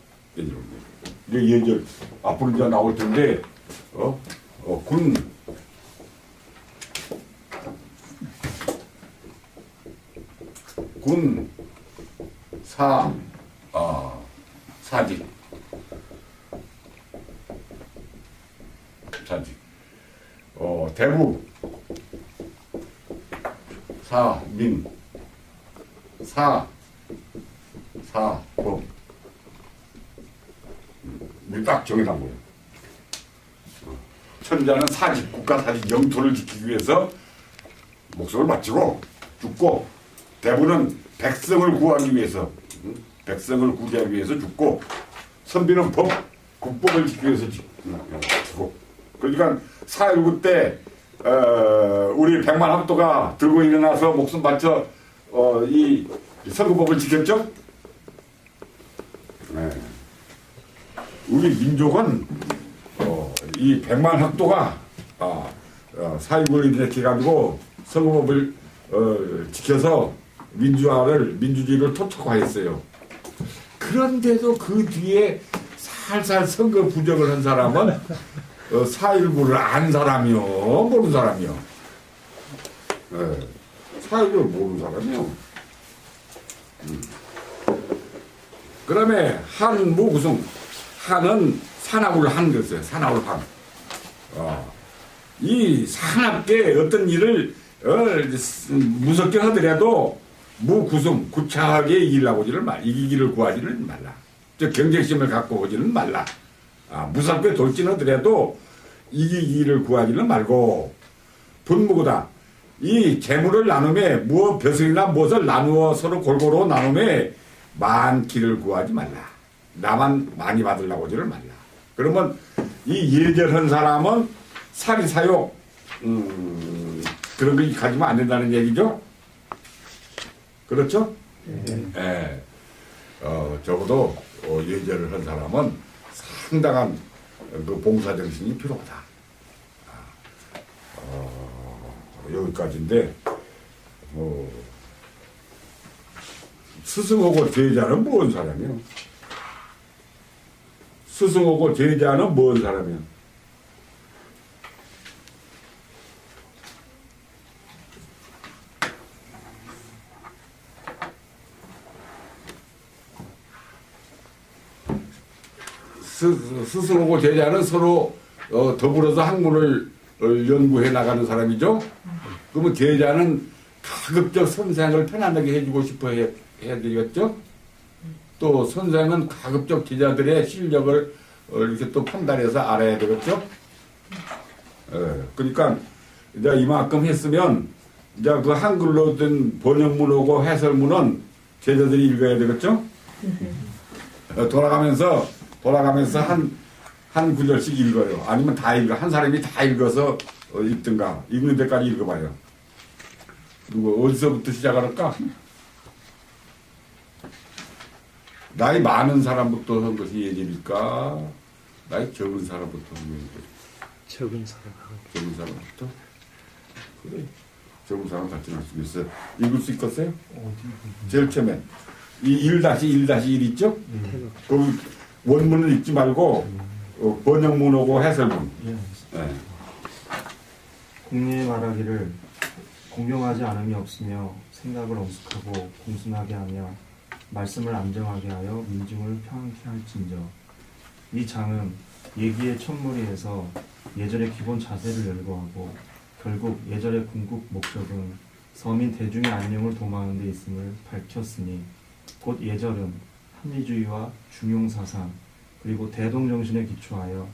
예절 앞으로 이제 나올 텐데 사직 대부 사민 사법 딱 정해놓은 거예요. 천자는 사직, 국가 사직, 영토를 지키기 위해서 목숨을 바치고 죽고, 대부는 백성을 구하기 위해서, 백성을 구제하기 위해서 죽고, 선비는 법, 국법을 지키기 위해서 죽고. 그러니까 4.19 때 우리 백만 합도가 들고 일어나서 목숨 바쳐 이 선거법을 지켰죠? 네. 우리 민족은 이 백만 학도가 4.19를 일으켜 가지고 선거법을 지켜서 민주주의를 토착화했어요. 그런데도 그 뒤에 살살 선거 부정을 한 사람은 4.19를 안 사람이요, 모르는 사람이요. 4.19를 모르는 사람이요. 그 다음에 한무구승. 한은 산악을 한 거였어요. 산악을 한. 이 산악계 어떤 일을 무섭게 하더라도 무구승, 구차하게 이기기를 구하지는 말라. 즉 경쟁심을 갖고 오지는 말라. 무섭게 돌진하더라도 이기기를 구하지는 말고, 분무구다. 이 재물을 나눔에 벼슬이나 무엇을 나누어 서로 골고루 나눔에 많기를 구하지 말라. 나만 많이 받으려고 하지를 말라. 그러면 이 예절한 사람은 사리사욕 그런 거 가지면 안 된다는 얘기죠. 그렇죠? 네. 적어도 예절을 한 사람은 상당한 그 봉사정신이 필요하다. 여기까지인데, 스승하고 제자는 뭔 사람이요? 스승하고 제자는 뭔 사람이요? 스승하고 제자는 서로 더불어서 학문을 연구해 나가는 사람이죠. 그러면 제자는 가급적 선생을 편안하게 해주고 싶어 해야 되겠죠. 또 선생은 가급적 제자들의 실력을 이렇게 또 판단해서 알아야 되겠죠. 그러니까 이제 이만큼 했으면 이제 그 한글로 된 번역문하고 해설문은 제자들이 읽어야 되겠죠. 돌아가면서 한 구절씩 읽어요. 아니면 다 읽어. 한 사람이 다 읽어서 읽든가. 읽는 데까지 읽어봐요. 누구 어디서부터 시작할까? 나이 많은 사람부터 한 것이 예절일까? 나이 적은 사람부터 한 것이 적은 사람. 적은 사람부터? 그래. 적은 사람 같이 할 수 있어요. 읽을 수 있겠어요? 제일 처음에 이 1-1-1 있죠? 그 원문을 읽지 말고 번역문하고 해설문. 네. 공리에 말하기를 공경하지 않음이 없으며 생각을 엄숙하고 공순하게 하며 말씀을 안정하게 하여 민중을 평안케 할진저. 이 장은 예기의 첫무리에서 예절의 기본 자세를 열거하고 결국 예절의 궁극 목적은 서민 대중의 안녕을 도모하는 데 있음을 밝혔으니, 곧 예절은 합리주의와 중용사상 그리고 대동정신에 기초하여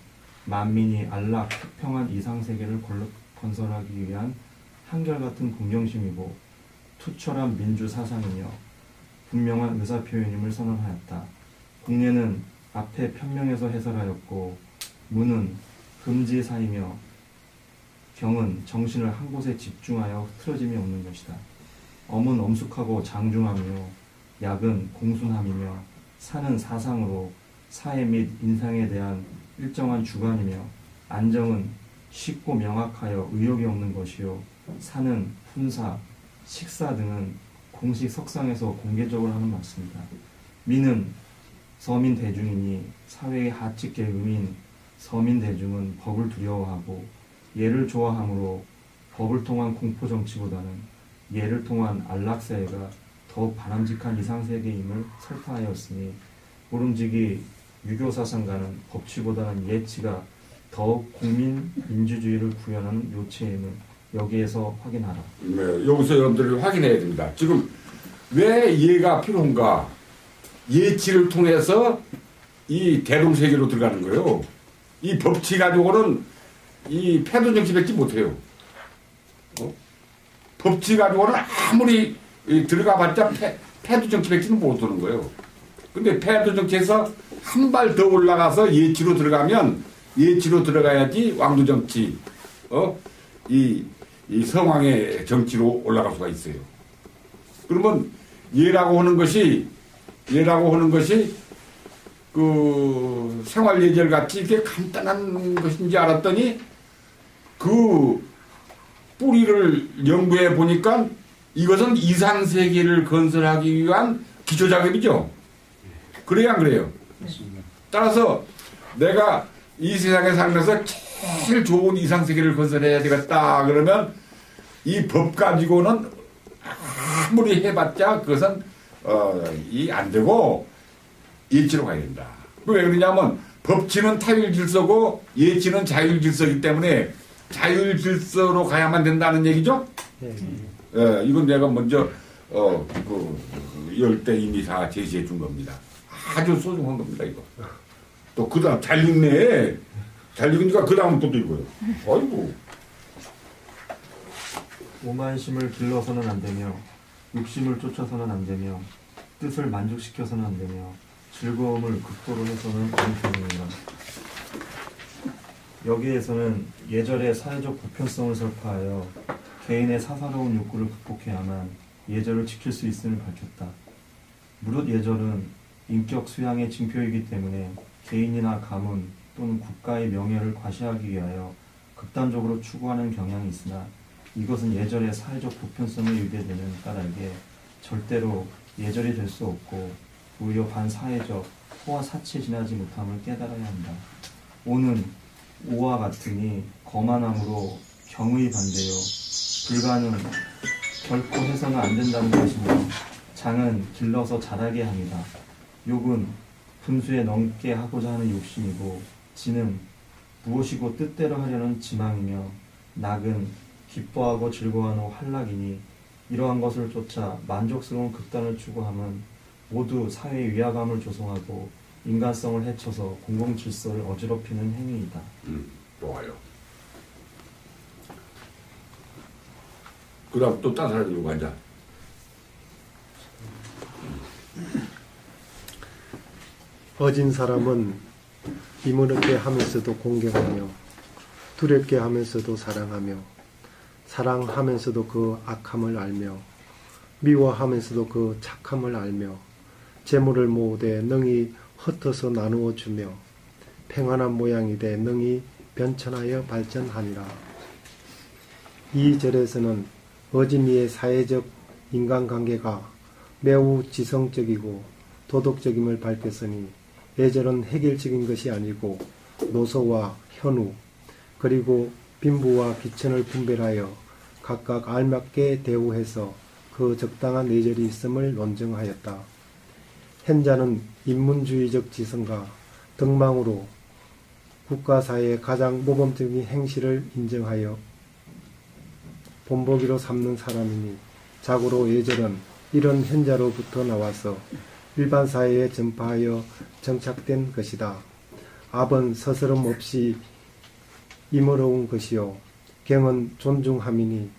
만민이 안락, 평안 이상세계를 건설하기 위한 한결같은 공경심이고 투철한 민주사상이며 분명한 의사표현임을 선언하였다. 공례는 앞에 편명해서 해설하였고, 문은 금지사이며 경은 정신을 한 곳에 집중하여 흐트러짐이 없는 것이다. 엄은 엄숙하고 장중하며 약은 공순함이며 사는 사상으로 사회 및 인상에 대한 일정한 주관이며 안정은 쉽고 명확하여 의욕이 없는 것이요 사는 훈사, 식사 등은 공식 석상에서 공개적으로 하는 말씀이다. 미는 서민 대중이니 사회의 하층 계급인 서민 대중은 법을 두려워하고 예를 좋아하므로 법을 통한 공포 정치보다는 예를 통한 안락사회가 더욱 바람직한 이상세계임을 설파하였으니, 오름지기 유교사상가는 법치보다는 예치가 더욱 국민 민주주의를 구현하는 요체임을 여기에서 확인하라. 네, 여기서 여러분들이 확인해야 됩니다. 지금 왜 예가 필요한가? 예치를 통해서 이 대동세계로 들어가는 거예요. 이 법치 가지고는 이 패도 정치 뱉지 못해요. 법치 가지고는 아무리 들어가봤자 패도 정치 뱉지는 못하는 거예요. 근데 패도 정치에서 한 발 더 올라가서 예치로 들어가면 예치로 들어가야지 왕도 정치, 이 성왕의 정치로 올라갈 수가 있어요. 그러면 예라고 하는 것이 그 생활 예절 같이 이렇게 간단한 것인지 알았더니 그 뿌리를 연구해 보니까 이것은 이상 세계를 건설하기 위한 기초 작업이죠. 그래야 안 그래요? 따라서 내가 이 세상에 살면서 제일 좋은 이상 세계를 건설해야 되겠다 그러면 이 법 가지고는 아무리 해봤자 그것은 이 안 되고 예치로 가야 된다. 왜 그러냐면 법치는 타율 질서고 예치는 자율 질서이기 때문에 자율 질서로 가야만 된다는 얘기죠. 예, 이건 내가 먼저 그 열대 이미 다 제시해 준 겁니다. 아주 소중한 겁니다 이거. 또 그다음 잘 읽네. 잘 읽으니까 그다음 또 읽어요. 아이고. 오만심을 길러서는 안 되며 욕심을 쫓아서는 안 되며 뜻을 만족시켜서는 안 되며 즐거움을 극도로 해서는 안 되느니라. 여기에서는 예절의 사회적 보편성을 설파하여 개인의 사사로운 욕구를 극복해야만 예절을 지킬 수 있음을 밝혔다. 무릇 예절은 인격 수양의 징표이기 때문에 개인이나 가문 또는 국가의 명예를 과시하기 위하여 극단적으로 추구하는 경향이 있으나 이것은 예절의 사회적 보편성에 유대되는 까닭에 절대로 예절이 될 수 없고 오히려 반사회적 호와 사치에 지나지 못함을 깨달아야 한다. 오는 오와 같으니 거만함으로 경의 반대요 불가는 결코 해서는 안 된다는 것이며 장은 길러서 자라게 합니다. 욕은 분수에 넘게 하고자 하는 욕심이고 지는 무엇이고 뜻대로 하려는 지망이며 낙은 기뻐하고 즐거워하는 활락이니 이러한 것을 쫓아 만족스러운 극단을 추구함은 모두 사회의 위화감을 조성하고 인간성을 해쳐서 공공질서를 어지럽히는 행위이다. 좋아요. 그 다음 또 따라하려고 하자. 어진 사람은 이무렵게 하면서도 공경하며 두렵게 하면서도 사랑하며 사랑하면서도 그 악함을 알며 미워하면서도 그 착함을 알며 재물을 모으되 능히 흩어서 나누어 주며 평안한 모양이 돼 능히 변천하여 발전하니라. 이 절에서는 어진이의 사회적 인간관계가 매우 지성적이고 도덕적임을 밝혔으니 예절은 획일적인 것이 아니고 노소와 현우 그리고 빈부와 기천을 분별하여 각각 알맞게 대우해서 그 적당한 예절이 있음을 논증하였다. hen자는 인문주의적 지성과 덕망으로 국가사회의 가장 모범적인 행실을 인정하여 본보기로 삼는 사람이니 자고로 예절은 이런 hen자로부터 나와서 일반 사회에 전파하여 정착된 것이다. 압은 서스럼 없이 이모로운 것이요 경은 존중함이니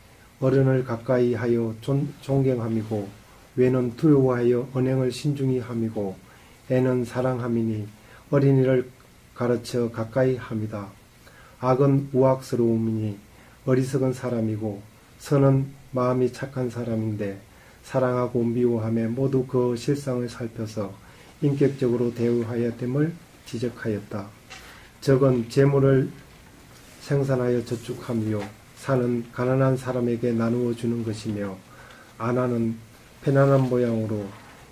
어른을 가까이 하여 존경함이고 외는 두려워하여 언행을 신중히 함이고 애는 사랑함이니 어린이를 가르쳐 가까이 함이다. 악은 우악스러움이니 어리석은 사람이고 선은 마음이 착한 사람인데 사랑하고 미워함에 모두 그 실상을 살펴서 인격적으로 대우하여 됨을 지적하였다. 적은 재물을 생산하여 저축함이요 산은 가난한 사람에게 나누어 주는 것이며 안하는 편안한 모양으로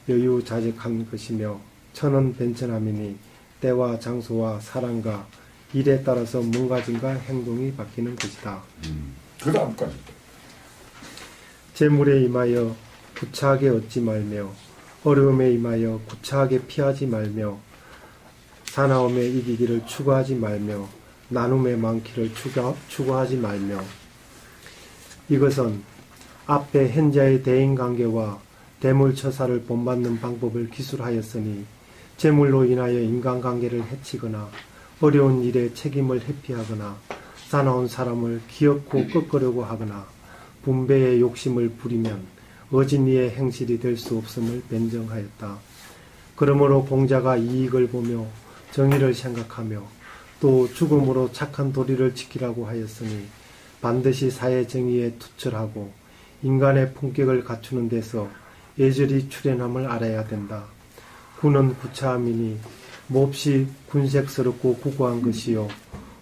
여유자적한 것이며 천은 변천함이니 때와 장소와 사람과 일에 따라서 몸가짐과 행동이 바뀌는 것이다. 그 다음까지. 재물에 임하여 구차하게 얻지 말며 어려움에 임하여 구차하게 피하지 말며 사나움에 이기기를 추구하지 말며 나눔에 많기를 추구하지 말며 이것은 앞에 hen자의 대인관계와 대물처사를 본받는 방법을 기술하였으니 재물로 인하여 인간관계를 해치거나 어려운 일에 책임을 회피하거나 사나운 사람을 기어코 꺾으려고 하거나 분배의 욕심을 부리면 어진이의 행실이 될 수 없음을 변정하였다. 그러므로 공자가 이익을 보며 정의를 생각하며 또 죽음으로 착한 도리를 지키라고 하였으니 반드시 사회 정의에 투철하고 인간의 품격을 갖추는 데서 예절이 출현함을 알아야 된다. 군은 구차함이니 몹시 군색스럽고 구구한 것이요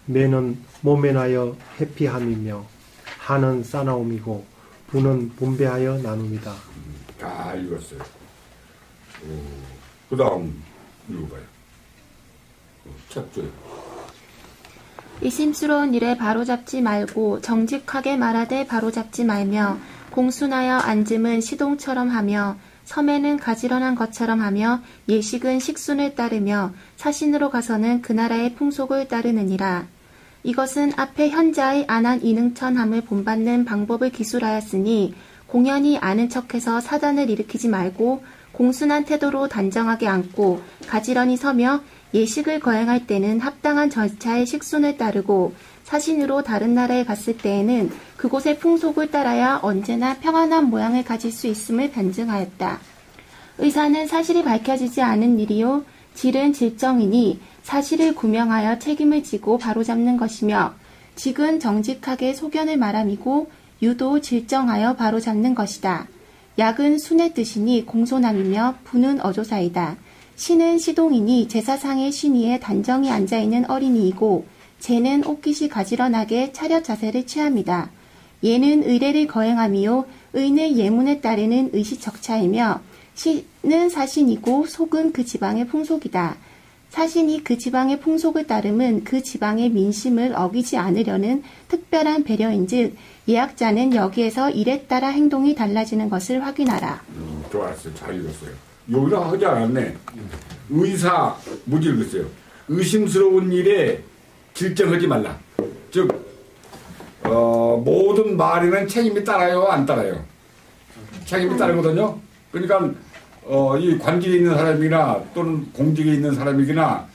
매는 모면하여 회피함이며 한은 싸나움이고 부는 분배하여 나눔이다. 다 읽었어요. 그 다음 읽어봐요. 첫 줄. 의심스러운 일에 바로잡지 말고 정직하게 말하되 바로잡지 말며 공순하여 앉음은 시동처럼 하며 섬에는 가지런한 것처럼 하며 예식은 식순을 따르며 사신으로 가서는 그 나라의 풍속을 따르느니라. 이것은 앞에 현자의 안한 이능천함을 본받는 방법을 기술하였으니 공연히 아는 척해서 사단을 일으키지 말고 공순한 태도로 단정하게 앉고 가지런히 서며 예식을 거행할 때는 합당한 절차의 식순을 따르고 사신으로 다른 나라에 갔을 때에는 그곳의 풍속을 따라야 언제나 평안한 모양을 가질 수 있음을 변증하였다. 의사는 사실이 밝혀지지 않은 일이요 질은 질정이니 사실을 구명하여 책임을 지고 바로잡는 것이며 직은 정직하게 소견을 말함이고 유도 질정하여 바로잡는 것이다. 약은 순의 뜻이니 공손함이며 부는 어조사이다. 신은 시동이니 제사상의 신위에 단정히 앉아있는 어린이이고 재는 옷깃이 가지런하게 차렷 자세를 취합니다. 예는 의례를 거행함이요 의는 예문에 따르는 의시적차이며 신은 사신이고 속은 그 지방의 풍속이다. 사신이 그 지방의 풍속을 따름은 그 지방의 민심을 어기지 않으려는 특별한 배려인즉 예학자는 여기에서 일에 따라 행동이 달라지는 것을 확인하라. 좋았어요. 잘 읽었어요. 여기다 하지 않았네. 의사 못 읽었어요. 의심스러운 일에 질정하지 말라. 즉 모든 말에는 책임이 따라요, 안 따라요? 책임이 따르거든요. 그러니까 이 관직에 있는 사람이나 또는 공직에 있는 사람이거나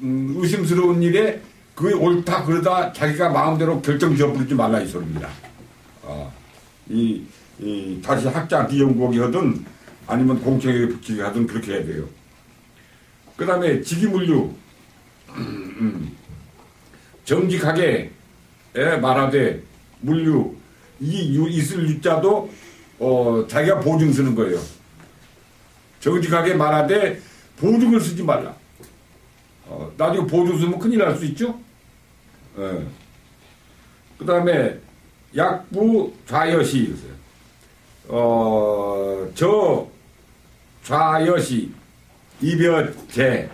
의심스러운 일에 그게 옳다 그러다 자기가 마음대로 결정 지어버리지 말라 이 소리입니다. 다시 학자한테 연구하기 하든 아니면 공청회에 붙이게 하든 그렇게 해야 돼요. 그 다음에 직위물류 정직하게 말하되 물류 있을 유자도 자기가 보증 쓰는 거예요. 정직하게 말하되 보증을 쓰지 말라. 나중에 보증 쓰면 큰일 날 수 있죠. 그 다음에 약부 좌여시 저 좌여시 이벼제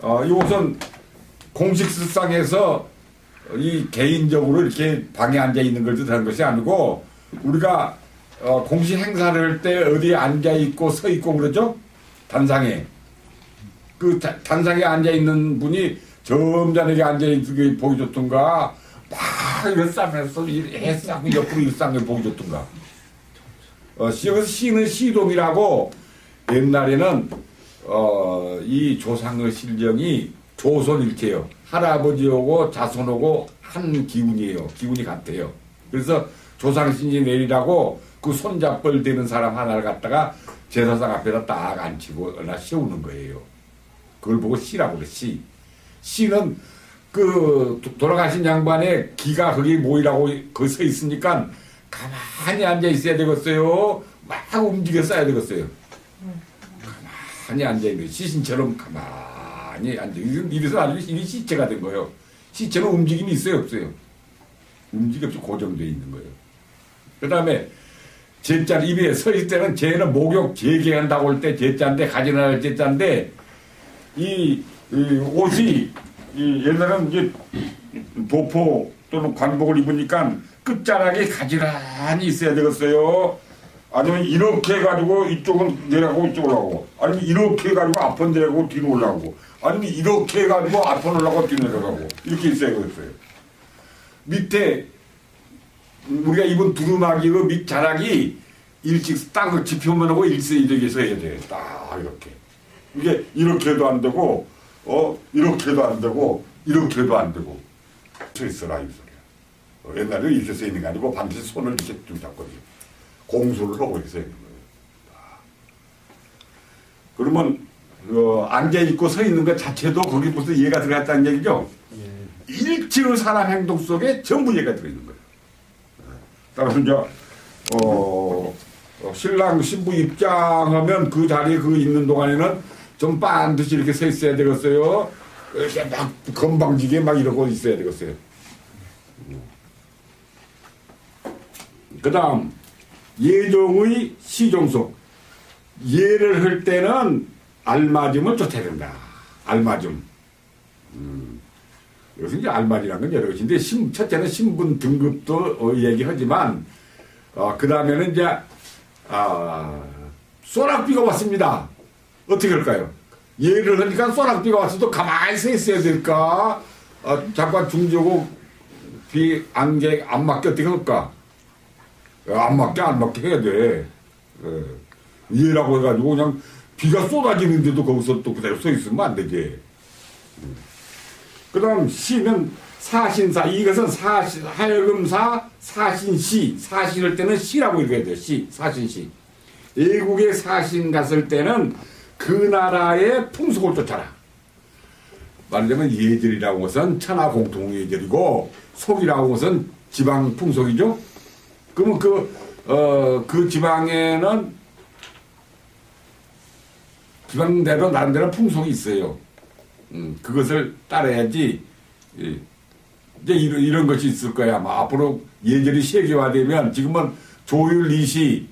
이것은 공식상에서 이 개인적으로 이렇게 방에 앉아 있는 걸 뜻하는 것이 아니고 우리가 공식 행사를 할 때 어디에 앉아 있고 서 있고 그러죠? 단상에 그 단상에 앉아 있는 분이 점잖게 앉아 있는 게 보기 좋던가 막 일상에서 애쓰고 옆으로 일상을 보기 좋던가. 여기서 시는 시동이라고 옛날에는 이 조상의 실정이 조선일체요. 할아버지하고 자손하고 한 기운이에요. 기운이 같아요. 그래서 조상신이 내리라고 그 손잡벌 되는 사람 하나를 갖다가 제사상 앞에다 딱 앉히거나 세우는 거예요. 그걸 보고 시라고 그래, 시. 시는 그 돌아가신 양반의 기가 거기 모이라고 거기 서 있으니까 가만히 앉아 있어야 되겠어요. 막 움직였어야 되겠어요. 가만히 앉아 있는 시신처럼 가만히 앉아. 이래서 아주 이 시체가 된 거예요. 시체는 움직임이 있어요, 없어요? 움직임 없이 고정되어 있는 거예요. 그 다음에 제자 입에 서 있을 때는 제는 목욕 재개한다고 할 때 제자인데 가지런할 제자인데 이 옷이 옛날에는 이제 도포 또는 관복을 입으니까 끝자락에 가지런히 있어야 되겠어요. 아니면 이렇게 해가지고 이쪽은 내려가고 이쪽으로 올라가고 아니면 이렇게 해가지고 앞은 내려가고 뒤로 올라가고 아니면 이렇게 해가지고 앞은 올라가고 뒤로 내려가고 이렇게 있어야 되겠어요. 밑에 우리가 입은 두루마기 그 밑 자락이 일찍 땅을 지표면하고 일세이렇게 서야 돼. 딱 이렇게. 이게 이렇게 해도 안 되고 이렇게 해도 안 되고 이렇게 해도 안 되고 서 있어라 이 소리야. 옛날에 이렇게 써 있는 게 아니고 반드시 손을 이렇게 좀 잡고 공수를 하고 이렇게 써 있는 거예요. 그러면 앉아 있고 서 있는 것 자체도 거기 무슨 이해가 들어갔다는 얘기죠. 일치의 사람 행동 속에 전부 이해가 들어있는 거예요. 따라서 이제 신랑 신부 입장하면 그 자리에 그 있는 동안에는 좀 반드시 이렇게 서 있어야 되겠어요. 이렇게 막 건방지게 막 이러고 있어야 되겠어요. 그 다음 예종의 시종속. 예를 할 때는 알맞음을 쫓아야 된다. 알맞음. 여기서 이제 알맞이라는 건 여러 가지인데, 첫째는 신분 등급도 얘기하지만, 그 다음에는 이제, 소낙비가 왔습니다. 어떻게 할까요? 예를 하니까 소낙비가 왔어도 가만히 서 있어야 될까? 잠깐 중저고 비 안개 안 맞게 어떻게 할까? 안 맞게 해야 돼. 예라고 해가지고 그냥 비가 쏟아지는데도 거기서 또 그대로 서 있으면 안 되지. 그 다음 시는 사신사. 이것은 하여금사, 사신시. 사신할 때는 시라고 읽어야 돼요. 시, 사신시. 외국에 사신 갔을 때는 그 나라의 풍속을 쫓아라. 말하자면 예절이라고 하는 것은 천하 공통예절이고 속이라고 하는 것은 지방 풍속이죠. 그러면 그 지방에는 지방대로 나름대로 풍속이 있어요. 그것을 따라야지. 이제 이런 것이 있을 거야. 아마 앞으로 예절이 세계화되면 지금은 조율, 리시,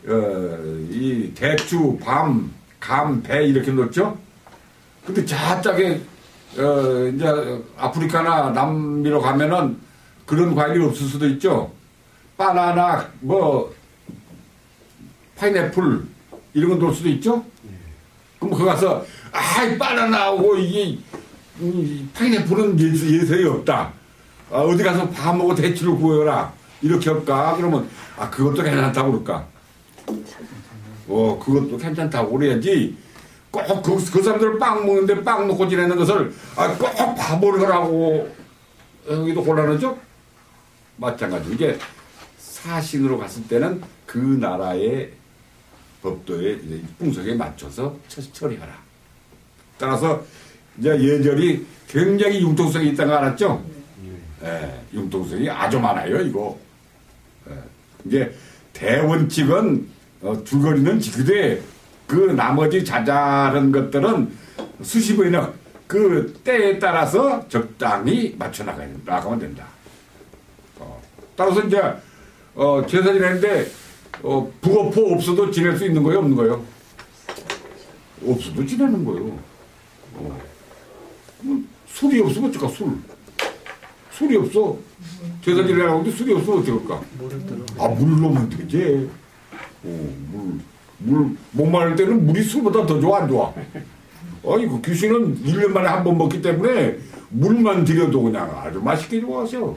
이 대추, 밤, 감, 배 이렇게 넣었죠. 근데 저쪽에 이제 아프리카나 남미로 가면은 그런 과일이 없을 수도 있죠. 바나나, 파인애플 이런 건 넣을 수도 있죠. 그럼 거기 가서 이 바나나하고 이 파인애플은 예서에 없다. 어디 가서 밤하고 대추를 구해라. 이렇게 할까? 그러면 그것도 괜찮다고 그럴까? 그것도 괜찮다고 그래야지. 꼭 그 사람들 빵 먹는데 빵 넣고 지내는 것을 꼭 바보를 하라고 여기도 곤란하죠? 마찬가지로 이게 사신으로 갔을 때는 그 나라의 법도의 풍속에 맞춰서 처리하라. 따라서 이제 예절이 굉장히 융통성이 있다는 거 알았죠? 융통성이 아주 많아요, 이거. 이제 대원칙은 줄거리는 지키되 그 나머지 자잘한 것들은 수십 번이나 그 때에 따라서 적당히 맞춰 나가면 된다. 따라서 이제 제사 지내는데 부업포 없어도 지낼 수 있는 거예요, 없는 거예요? 없어도 지내는 거예요. 술이 없으면 어쩔까? 술이 없어. 제사 지내라고 하는데 술이 없으면 어떡할까? 물 넣으면 되지. 물 목마를 때는 물이 술보다 더 좋아, 안 좋아? 그 귀신은 1년 만에 한 번 먹기 때문에 물만 들여도 그냥 아주 맛있게 좋아하셔.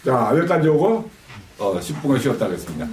자, 여기까지 오고 10분간 쉬었다 하겠습니다.